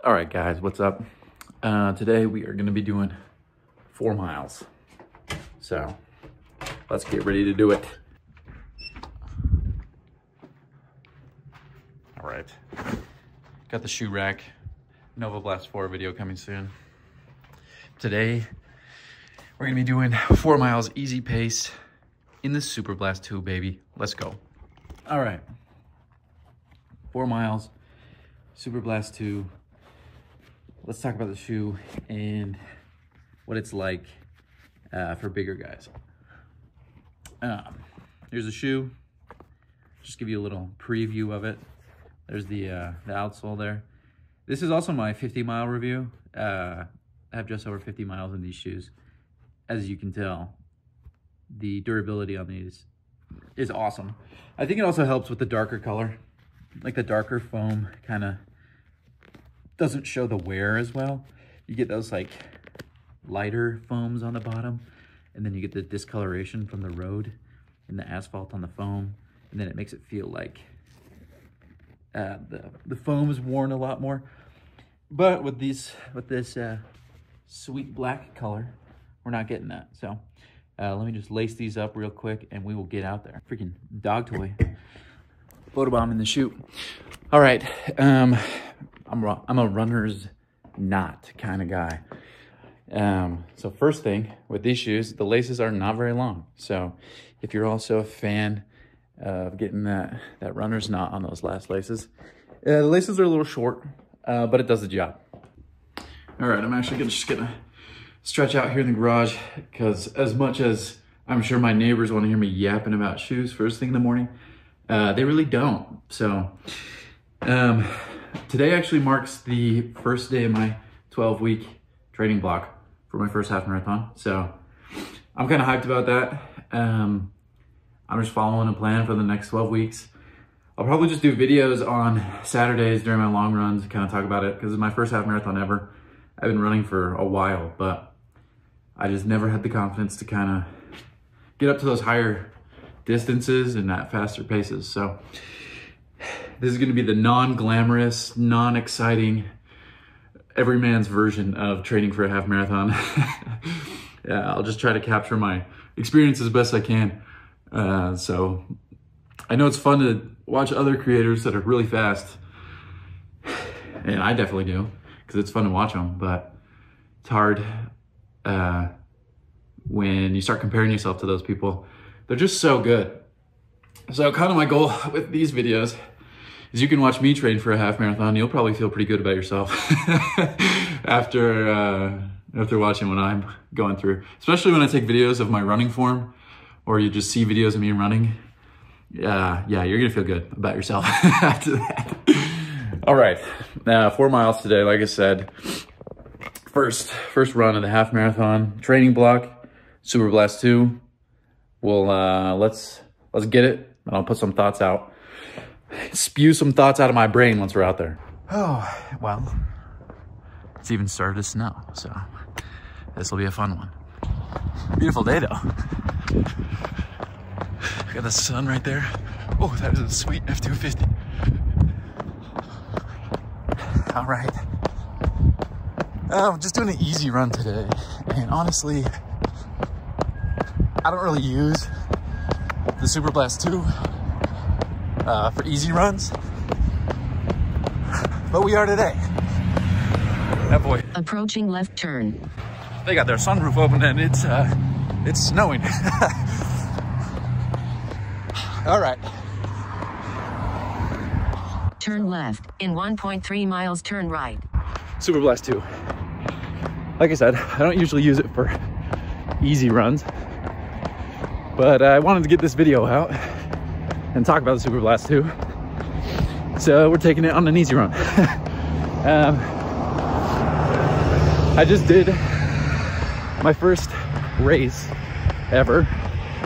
All right, guys, what's up? Today we are gonna be doing 4 miles. So let's get ready to do it. All right, got the shoe rack. Nova Blast 4 video coming soon. Today, we're gonna be doing 4 miles easy pace in the Super Blast 2, baby. Let's go. All right, 4 miles, Super Blast 2. Let's talk about the shoe and what it's like for bigger guys. Here's the shoe. Just give you a little preview of it. There's the outsole there. This is also my 50-mile review. I have just over 50 miles in these shoes. As you can tell, the durability on these is awesome. I think it also helps with the darker color. Like the darker foam kind of doesn't show the wear as well. You get those like lighter foams on the bottom, and then you get the discoloration from the road and the asphalt on the foam, and then it makes it feel like the foam is worn a lot more. But with this sweet black color, we're not getting that. So let me just lace these up real quick and we will get out there. Freaking dog toy. Photobomb in the chute. All right, I'm a runner's knot kind of guy. So first thing with these shoes, the laces are not very long. So if you're also a fan of getting that runner's knot on those last laces, the laces are a little short, but it does the job. All right, I'm actually just gonna stretch out here in the garage because as much as I'm sure my neighbors want to hear me yapping about shoes first thing in the morning, they really don't. So today actually marks the first day of my 12-week training block for my first half marathon. So I'm kind of hyped about that. I'm just following a plan for the next 12 weeks. I'll probably just do videos on Saturdays during my long runs, kind of talk about it, because it's my first half marathon ever. I've been running for a while, but I just never had the confidence to kind of get up to those higher distances and at faster paces. So this is going to be the non-glamorous, non-exciting, every man's version of training for a half marathon. Yeah, I'll just try to capture my experience as best I can. So I know it's fun to watch other creators that are really fast, and I definitely do, because it's fun to watch them, but it's hard when you start comparing yourself to those people. They're just so good. So kind of my goal with these videos is you can watch me train for a half marathon. You'll probably feel pretty good about yourself after watching what I'm going through, especially when I take videos of my running form, or you just see videos of me running. Yeah, you're gonna feel good about yourself after that. All right, 4 miles today, like I said. First run of the half marathon training block, Super Blast 2. We'll let's get it, and I'll put some thoughts out. Spew some thoughts out of my brain once we're out there. Oh, well, it's even started to snow, so this will be a fun one. Beautiful day though. Got the sun right there. Oh, that is a sweet F-250. All right. Just doing an easy run today. And honestly, I don't really use the Super Blast 2 for easy runs, but we are today. That boy. Approaching left turn. They got their sunroof open and it's snowing. All right. Turn left. In 1.3 miles, turn right. Super Blast 2. Like I said, I don't usually use it for easy runs, but I wanted to get this video out and talk about the Super Blast 2. So we're taking it on an easy run. I just did my first race ever.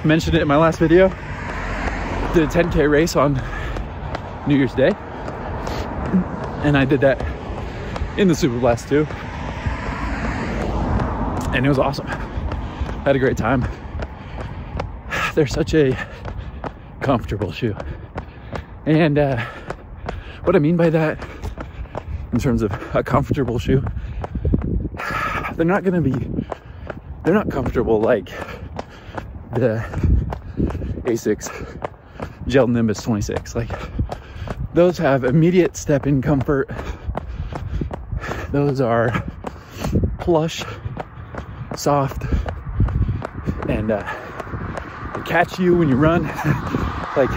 Mentioned it in my last video. Did a 10K race on New Year's Day, and I did that in the Super Blast 2, and it was awesome. Had a great time. They're such a comfortable shoe, and what I mean by that in terms of a comfortable shoe. They're not comfortable like the Asics Gel Nimbus 26. Like, those have immediate step-in comfort. Those are plush, soft, and they catch you when you run. Like,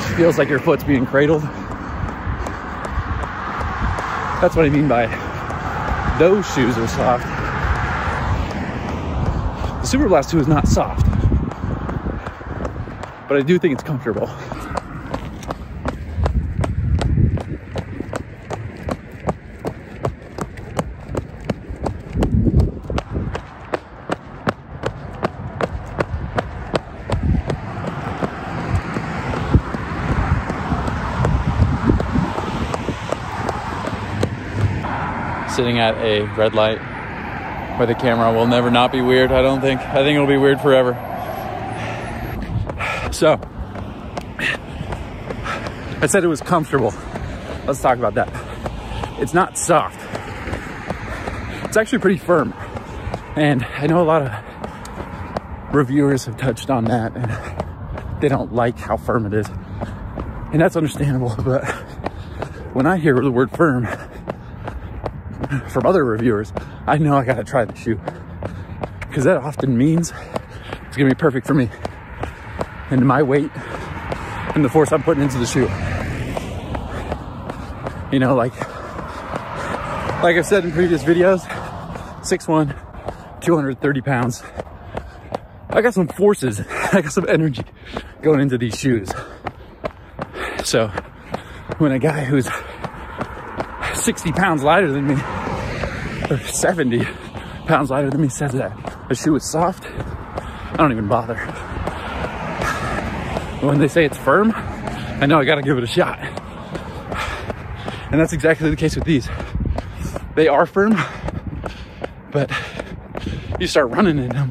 it feels like your foot's being cradled. That's what I mean by those shoes are soft. The Super Blast 2 is not soft, but I do think it's comfortable. Sitting at a red light where the camera will never not be weird, I don't think. I think it'll be weird forever. So, I said it was comfortable. Let's talk about that. It's not soft. It's actually pretty firm. And I know a lot of reviewers have touched on that and they don't like how firm it is. And that's understandable, but when I hear the word firm from other reviewers, I know I gotta try the shoe, because that often means it's gonna be perfect for me and my weight and the force I'm putting into the shoe. You know, like I've said in previous videos, 6'1", 230 pounds. I got some forces, I got some energy going into these shoes. So when a guy who's 60 pounds lighter than me, or 70 pounds lighter than me, says that a shoe is soft, I don't even bother. When they say it's firm, I know I gotta give it a shot. And that's exactly the case with these. They are firm, but you start running in them.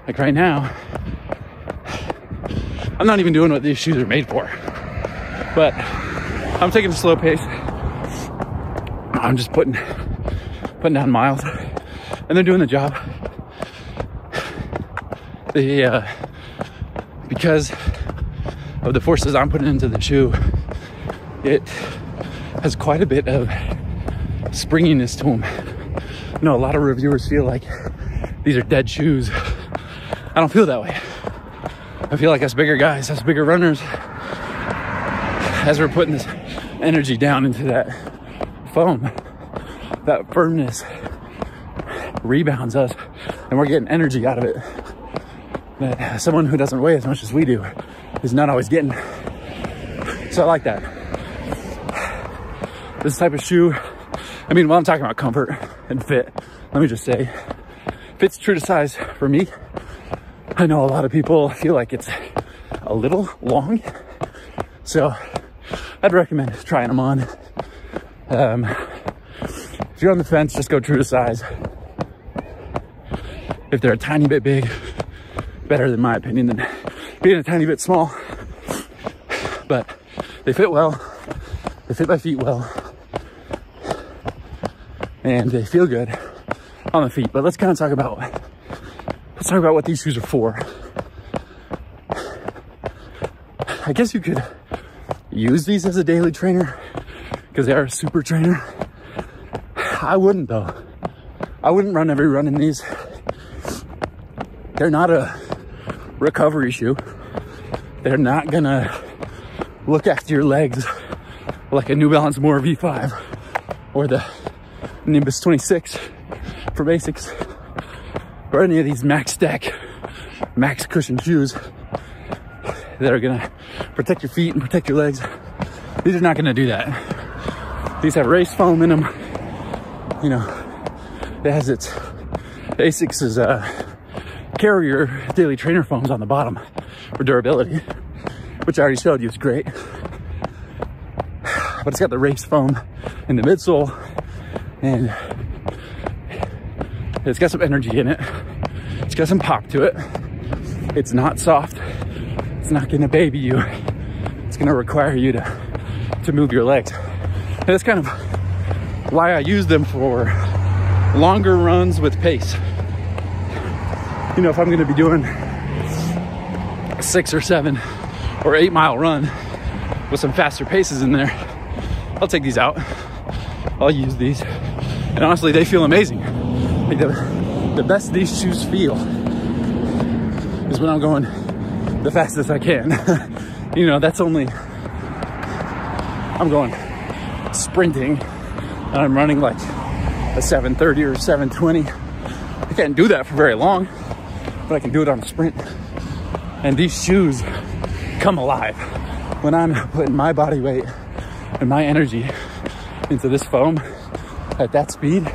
Like right now, I'm not even doing what these shoes are made for, but I'm taking a slow pace. I'm just putting down miles, and they're doing the job. Because of the forces I'm putting into the shoe, it has quite a bit of springiness to them. You know, a lot of reviewers feel like these are dead shoes. I don't feel that way. I feel like us bigger guys, us bigger runners, as we're putting this energy down into that foam, that firmness rebounds us, and we're getting energy out of it that someone who doesn't weigh as much as we do is not always getting. So I like that. This type of shoe, I mean, while I'm talking about comfort and fit, let me just say, fits true to size for me. I know a lot of people feel like it's a little long, so I'd recommend trying them on. If you're on the fence, just go true to size. If they're a tiny bit big, better in my opinion than being a tiny bit small. But they fit well, they fit my feet well, and they feel good on the feet. But let's kind of talk about what these shoes are for. I guess you could use these as a daily trainer because they are a super trainer. I wouldn't though. I wouldn't run every run in these. They're not a recovery shoe. They're not gonna look after your legs like a New Balance More V5 or the Nimbus 26 from Asics or any of these max stack, max cushion shoes that are gonna protect your feet and protect your legs. These are not gonna do that. These have race foam in them. You know, it has its Asics' carrier daily trainer foams on the bottom for durability, which I already showed you is great. But it's got the race foam in the midsole, and it's got some energy in it. It's got some pop to it. It's not soft. It's not gonna baby you. It's gonna require you to move your legs. And that's kind of why I use them for longer runs with pace. You know, if I'm going to be doing a 6 or 7 or 8 mile run with some faster paces in there, I'll take these out. I'll use these. And honestly, they feel amazing. Like the best these shoes feel is when I'm going the fastest I can. You know, that's only, I'm going sprinting and I'm running like a 7:30 or 7:20. I can't do that for very long, but I can do it on a sprint. And these shoes come alive when I'm putting my body weight and my energy into this foam at that speed.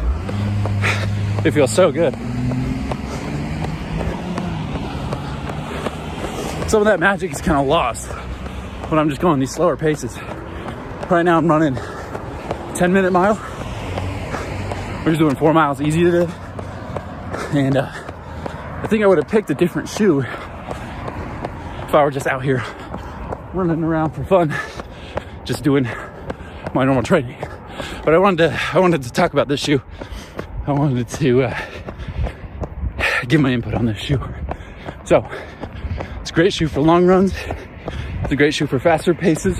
It feels so good. Some of that magic is kind of lost when I'm just going these slower paces. Right now I'm running 10-minute mile. We're just doing 4 miles easy today. And I think I would have picked a different shoe if I were just out here running around for fun, just doing my normal training. But I wanted to talk about this shoe. I wanted to give my input on this shoe. So it's a great shoe for long runs. It's a great shoe for faster paces.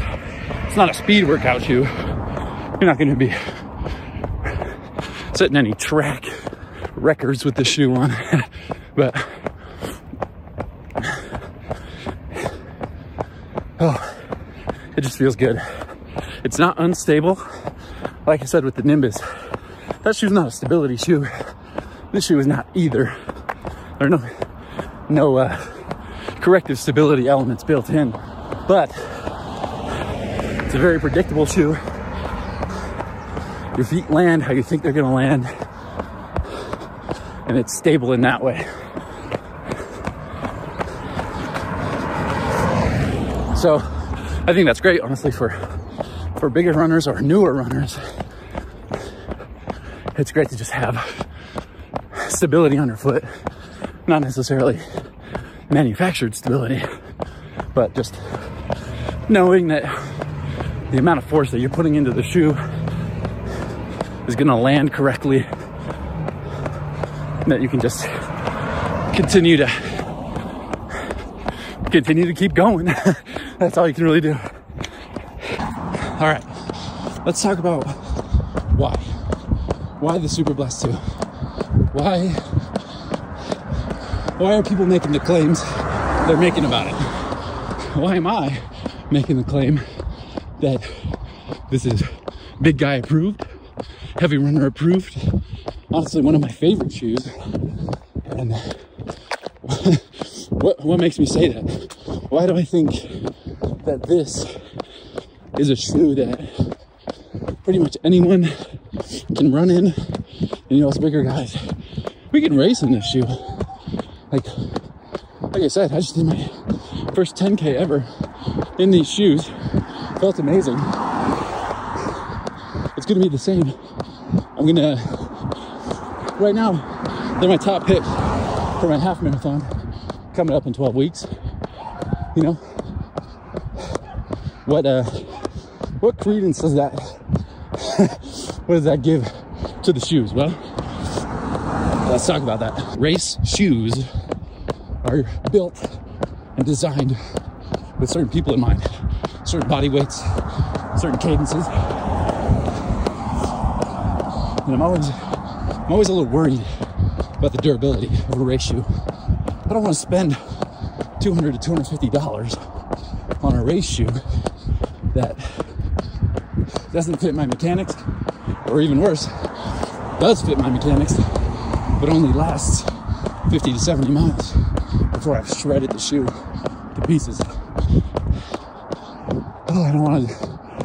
It's not a speed workout shoe. You're not going to be setting any track records with the shoe on. But oh, it just feels good. It's not unstable. Like I said with the Nimbus, that shoe's not a stability shoe. This shoe is not either. There are no corrective stability elements built in, but it's a very predictable shoe. Your feet land how you think they're gonna land, and it's stable in that way. So I think that's great, honestly, for bigger runners or newer runners. It's great to just have stability underfoot, not necessarily manufactured stability, but just knowing that the amount of force that you're putting into the shoe is going to land correctly, and that you can just continue to keep going. That's all you can really do. All right, let's talk about why the Super Blast 2. Why are people making the claims they're making about it? Why am I making the claim that this is big guy approved, heavy runner approved? Honestly, one of my favorite shoes. And what makes me say that? Why do I think that this is a shoe that pretty much anyone can run in? And you know, us bigger guys, we can race in this shoe. Like I said, I just did my first 10K ever in these shoes. Felt amazing. It's gonna be the same. Right now, they're my top pick for my half marathon coming up in 12 weeks. You know, what credence does that, what does that give to the shoes? Well, let's talk about that. Race shoes are built and designed with certain people in mind, certain body weights, certain cadences. And I'm always a little worried about the durability of a race shoe. I don't want to spend $200 to $250 on a race shoe that doesn't fit my mechanics, or even worse, does fit my mechanics, but only lasts 50 to 70 miles before I've shredded the shoe to pieces. Oh, I don't want to,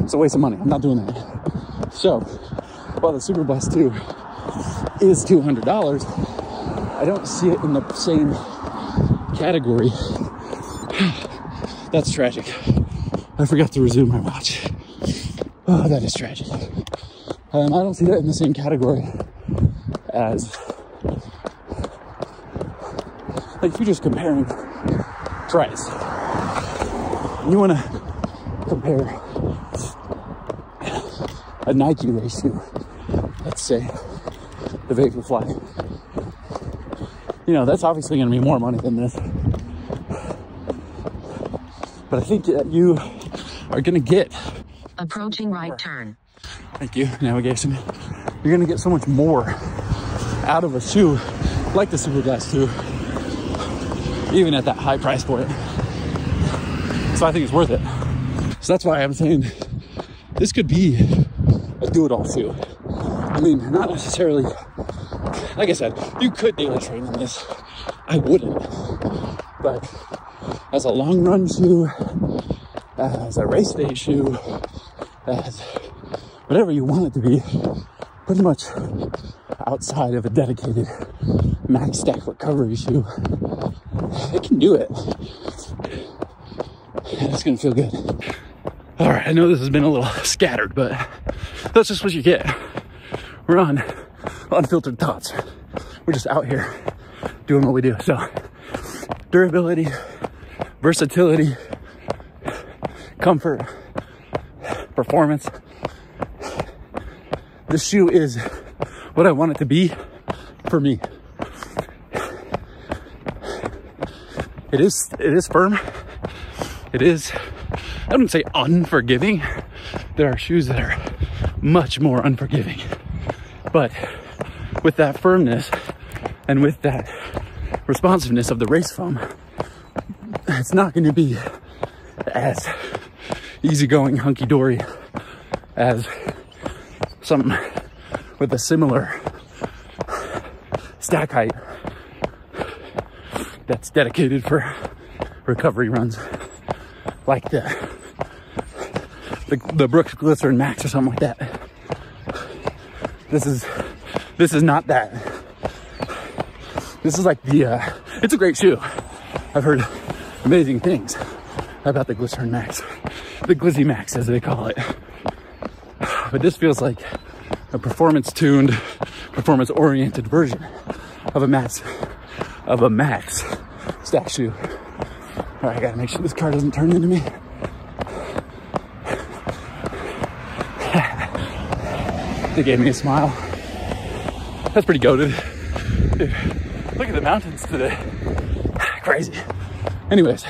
it's a waste of money. I'm not doing that. So, while the Super Blast 2 is $200, I don't see it in the same category. That's tragic. I forgot to resume my watch. Oh, that is tragic. I don't see that in the same category as, like, if you're just comparing price, you want to compare a Nike race shoe, let's say the Vaporfly, you know, that's obviously going to be more money than this. But I think that you are going to get... Approaching right turn. Thank you, navigation. You're going to get so much more out of a shoe like the Superblast 2, even at that high price point. So I think it's worth it. So that's why I'm saying this could be a do-it-all shoe. I mean, not necessarily, like I said, you could daily train in this. I wouldn't. But as a long run shoe, as a race day shoe, as whatever you want it to be, pretty much outside of a dedicated max stack recovery shoe, it can do it. And it's gonna feel good. All right, I know this has been a little scattered, but that's just what you get. We're on Unfiltered Thoughts. We're just out here doing what we do. So durability, versatility, comfort, performance. This shoe is what I want it to be for me. It is firm. It is, I wouldn't say unforgiving. There are shoes that are much more unforgiving. But with that firmness and with that responsiveness of the race foam, it's not going to be as easygoing, hunky-dory as something with a similar stack height that's dedicated for recovery runs, like the Brooks Glycerin Max or something like that. This is not that. This is like it's a great shoe. I've heard amazing things about the Glycerin Max, the Glizzy Max as they call it. But this feels like a performance-tuned, performance-oriented version of a max stack shoe. All right, I gotta make sure this car doesn't turn into me. They gave me a smile. That's pretty goated. Dude, look at the mountains today. Crazy. Anyways,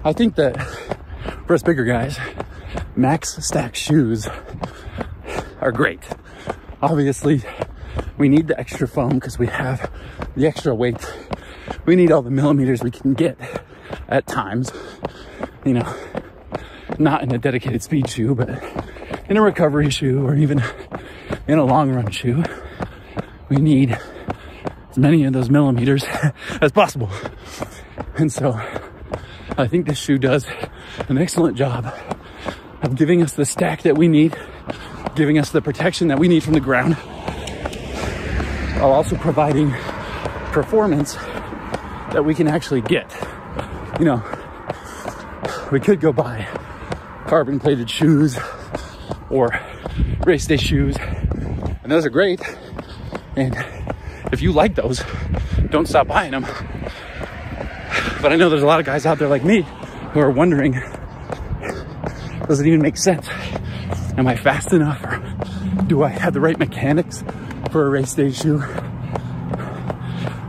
I think that for us bigger guys, max stack shoes are great. Obviously, we need the extra foam because we have the extra weight. We need all the millimeters we can get at times, you know, not in a dedicated speed shoe, but in a recovery shoe or even in a long run shoe. We need as many of those millimeters as possible. And so I think this shoe does an excellent job of giving us the stack that we need, giving us the protection that we need from the ground, while also providing performance that we can actually get. You know, we could go buy carbon plated shoes or race day shoes, and those are great. And if you like those, don't stop buying them. But I know there's a lot of guys out there like me who are wondering, does it even make sense? Am I fast enough? Or do I have the right mechanics for a race day shoe?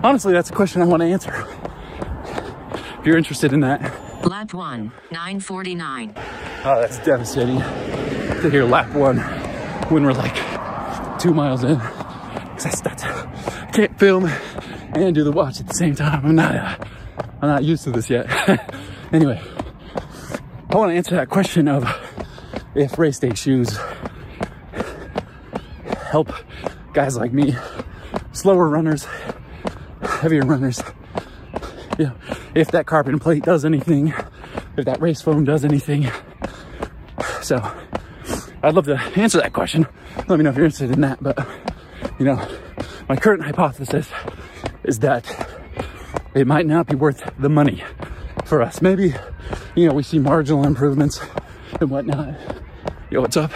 Honestly, that's a question I want to answer. If you're interested in that. Lap 1, 9:49. Oh, that's devastating to hear lap 1 when we're like 2 miles in. Because I can't film and do the watch at the same time. I'm not used to this yet. Anyway, I want to answer that question of if race day shoes help guys like me, slower runners, heavier runners. You know, if that carbon plate does anything, if that race foam does anything. So I'd love to answer that question. Let me know if you're interested in that. But you know, my current hypothesis is that it might not be worth the money for us. Maybe, you know, we see marginal improvements and whatnot. Yo, what's up?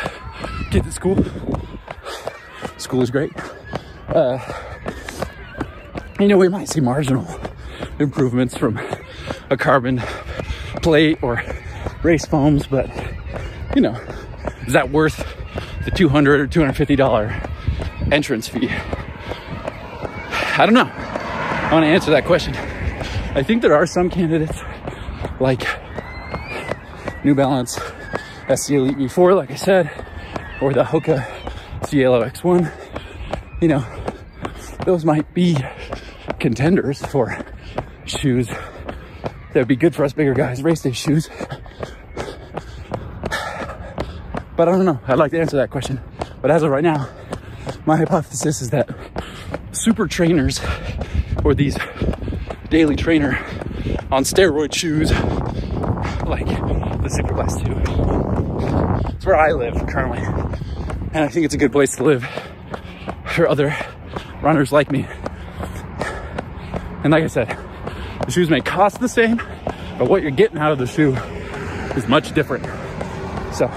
Kids at school. School is great. You know, we might see marginal improvements from a carbon plate or race foams, but you know, Is that worth the $200 or $250 entrance fee? I don't know. I want to answer that question. I think there are some candidates like New Balance SC Elite V4, like I said, or the Hoka Cielo X1. You know, those might be contenders for shoes that would be good for us bigger guys, race day shoes. But I don't know. I'd like to answer that question. But as of right now, my hypothesis is that super trainers, or these daily trainer on steroid shoes, like the Superblast 2. It's where I live currently. And I think it's a good place to live for other runners like me. And like I said, the shoes may cost the same, but what you're getting out of the shoe is much different. So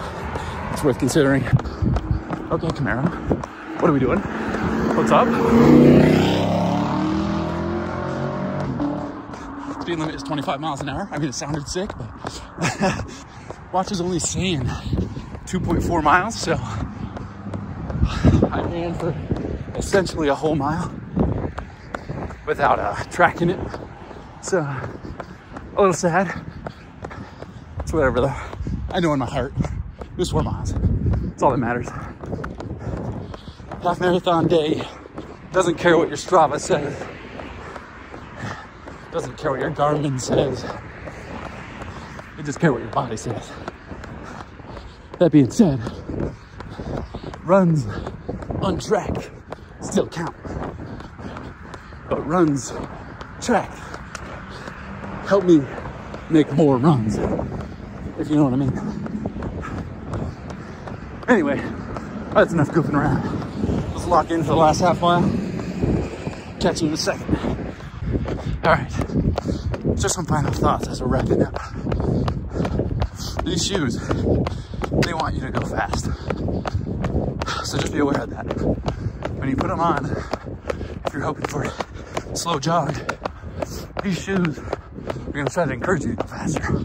it's worth considering. Okay, Camaro, what are we doing? What's up? Speed limit is 25 miles an hour. I mean, it sounded sick, but watch is only saying 2.4 miles, so I ran for essentially a whole mile without tracking it. So a little sad. It's whatever though. I know in my heart, it was 4 miles. That's all that matters. Half marathon day. Doesn't care what your Strava says. Doesn't care what your Garmin says. It just cares what your body says. That being said, runs untracked still count. But runs tracked help me make more runs, if you know what I mean. Anyway, that's enough goofing around. Let's lock in for the last half mile. Catch you in a second. All right, just some final thoughts as we're wrapping up. These shoes, they want you to go fast. So just be aware of that. When you put them on, if you're hoping for a slow jog, these shoes are gonna try to encourage you to go faster.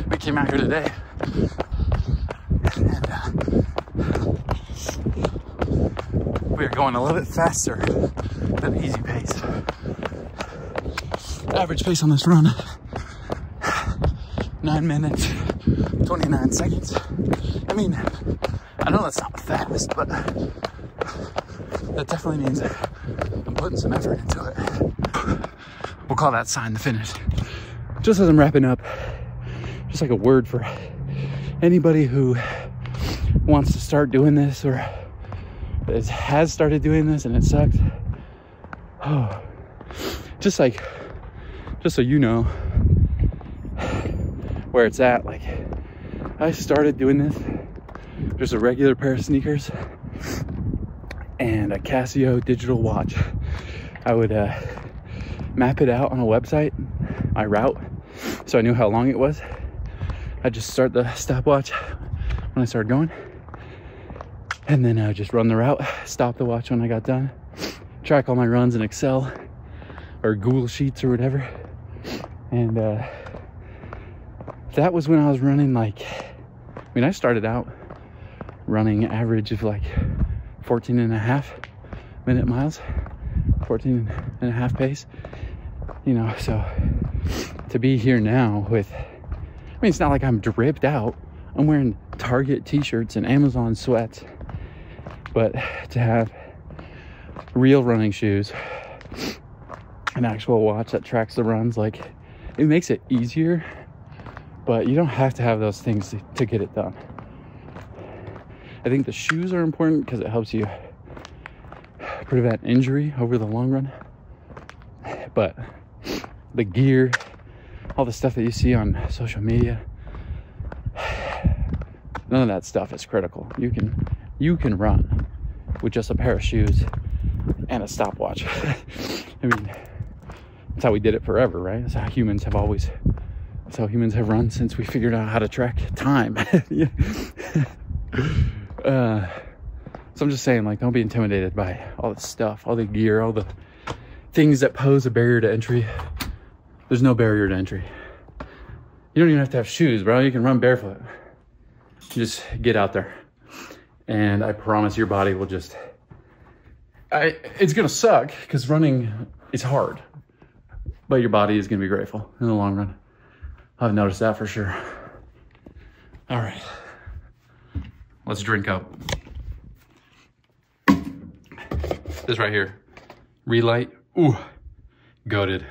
We came out here today and we are going a little bit faster than easy pace. Average pace on this run, 9 minutes, 29 seconds. I mean, I know that's not fast, but that definitely means I'm putting some effort into it. We'll call that sign the finish. Just as I'm wrapping up, just like a word for anybody who wants to start doing this or has started doing this and it sucks. Oh, just so you know where it's at. Like, I started doing this, just a regular pair of sneakers and a Casio digital watch. I would map it out on a website, my route, so I knew how long it was. I'd just start the stopwatch when I started going, and then I would just run the route, stop the watch when I got done, track all my runs in Excel or Google Sheets or whatever. And that was when I was running, like, I mean, I started out running average of like 14.5-minute miles, 14.5 pace, you know. So to be here now with, I mean, it's not like I'm dripped out. I'm wearing Target t-shirts and Amazon sweats, but to have real running shoes, an actual watch that tracks the runs, like, it makes it easier, but you don't have to have those things to get it done. I think the shoes are important because it helps you prevent injury over the long run. But the gear, all the stuff that you see on social media, none of that stuff is critical. You can run with just a pair of shoes and a stopwatch. I mean, that's how we did it forever, right? That's how humans have run since we figured out how to track time. So I'm just saying, like, don't be intimidated by all the stuff, all the gear, all the things that pose a barrier to entry. There's no barrier to entry. You don't even have to have shoes, bro. You can run barefoot. Just get out there. And I promise your body will just, it's gonna suck because running is hard, but your body is gonna be grateful in the long run. I've noticed that for sure. All right, let's drink up. This right here, Relight, ooh, goated.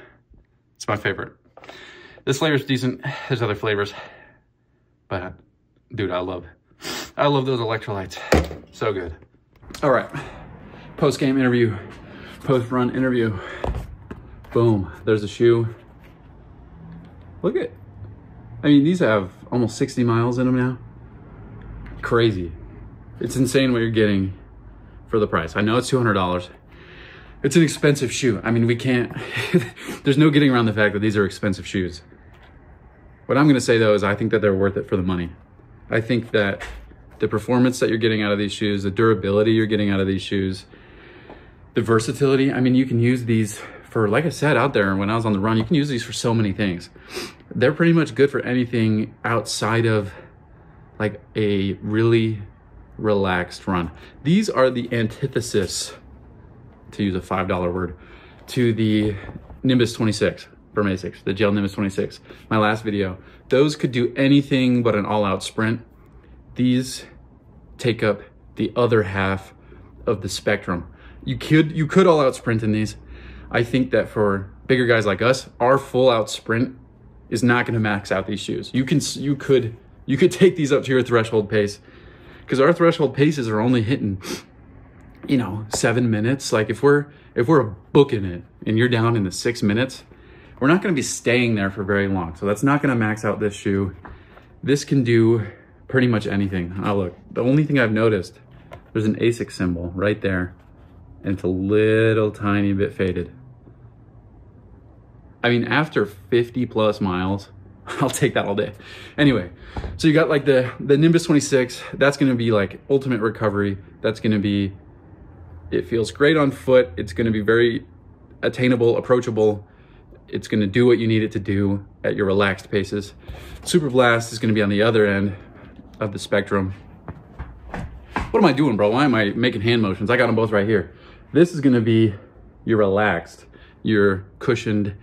It's my favorite. This flavor's decent, there's other flavors, but dude, I love those electrolytes, so good. All right, post-game interview, post-run interview. Boom, there's a shoe. Look at, I mean, these have almost 60 miles in them now. Crazy. It's insane what you're getting for the price. I know it's $200. It's an expensive shoe. I mean, we can't, there's no getting around the fact that these are expensive shoes. What I'm gonna say though is I think that they're worth it for the money. I think that the performance that you're getting out of these shoes, the durability you're getting out of these shoes, the versatility. I mean, you can use these for, like I said, out there when I was on the run, you can use these for so many things. They're pretty much good for anything outside of like a really relaxed run. These are the antithesis, to use a $5 word, to the Nimbus 26 from ASICS, the Gel Nimbus 26, my last video. Those could do anything but an all-out sprint. These take up the other half of the spectrum. You could all-out sprint in these. I think that for bigger guys like us, our full-out sprint is not going to max out these shoes. You could take these up to your threshold pace, because our threshold paces are only hitting, you know, 7 minutes. Like if we're booking it and you're down in the 6 minutes, we're not going to be staying there for very long. So that's not going to max out this shoe. This can do pretty much anything. Oh, look, the only thing I've noticed, there's an ASIC symbol right there, and it's a little tiny bit faded. I mean, after 50 plus miles, I'll take that all day. Anyway, so you got like the Nimbus 26, that's gonna be like ultimate recovery. That's gonna be, it feels great on foot. It's gonna be very attainable, approachable. It's gonna do what you need it to do at your relaxed paces. Super Blast is gonna be on the other end of the spectrum. What am I doing, bro? Why am I making hand motions? I got them both right here. This is gonna be your relaxed, your cushioned,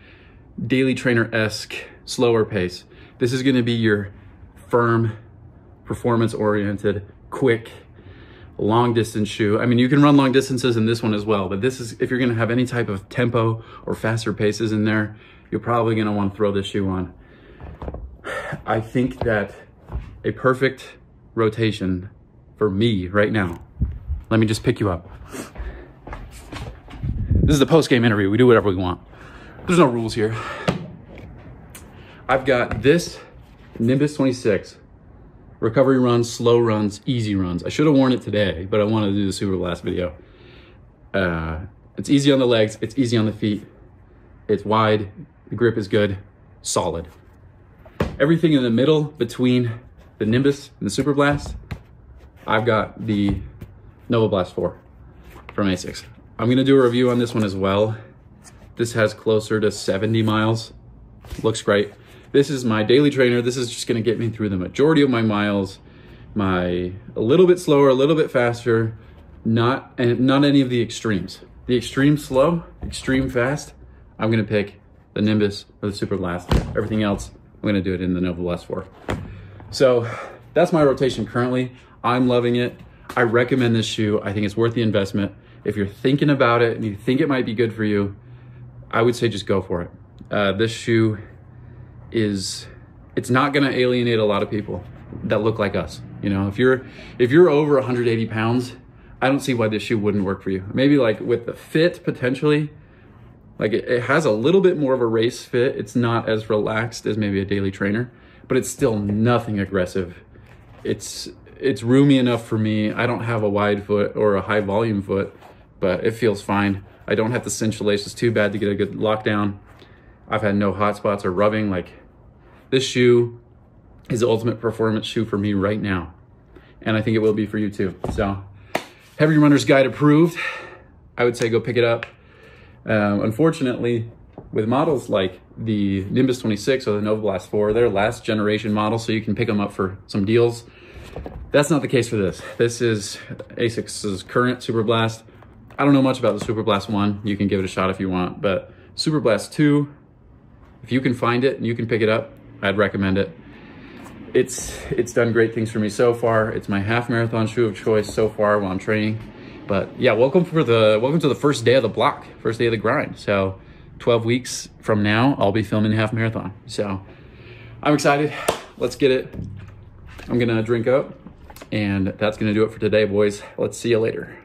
daily trainer-esque, slower pace. This is gonna be your firm, performance-oriented, quick, long distance shoe. I mean, you can run long distances in this one as well, but this is, if you're gonna have any type of tempo or faster paces in there, you're probably gonna want to throw this shoe on. I think that a perfect rotation for me right now, let me just pick you up. This is the post-game interview. We do whatever we want. There's no rules here. I've got this Nimbus 26, recovery runs, slow runs, easy runs. I should have worn it today, but I wanted to do the Super Blast video. It's easy on the legs, it's easy on the feet, it's wide, the grip is good, solid. Everything in the middle between the Nimbus and the Super Blast, I've got the Nova Blast 4 from ASICS. I'm gonna do a review on this one as well. This has closer to 70 miles, looks great. This is my daily trainer. This is just gonna get me through the majority of my miles, a little bit slower, a little bit faster, not any of the extremes. The extreme slow, extreme fast, I'm gonna pick the Nimbus or the Super Blast. Everything else, I'm gonna do it in the Nova Blast 4. So that's my rotation currently. I'm loving it. I recommend this shoe. I think it's worth the investment. If you're thinking about it and you think it might be good for you, I would say just go for it. This shoe it's not gonna alienate a lot of people that look like us. You know, if you're over 180 pounds, I don't see why this shoe wouldn't work for you. Maybe like with the fit potentially, like it has a little bit more of a race fit. It's not as relaxed as maybe a daily trainer, but it's still nothing aggressive. It's roomy enough for me. I don't have a wide foot or a high volume foot, but it feels fine. I don't have to cinch the laces too bad to get a good lockdown. I've had no hot spots or rubbing. Like, this shoe is the ultimate performance shoe for me right now. And I think it will be for you too. So, Heavy Runner's Guide approved. I would say go pick it up. Unfortunately, with models like the Nimbus 26 or the Nova Blast 4, they're last generation models, so you can pick them up for some deals. That's not the case for this. This is ASICS's current Super Blast. I don't know much about the Super Blast 1. You can give it a shot if you want, but Super Blast 2, if you can find it and you can pick it up, I'd recommend it. It's done great things for me so far. It's my half marathon shoe of choice so far while I'm training. But yeah, welcome to the first day of the block, first day of the grind. So 12 weeks from now, I'll be filming half marathon. So I'm excited. Let's get it. I'm gonna drink up, and that's gonna do it for today, boys. Let's see you later.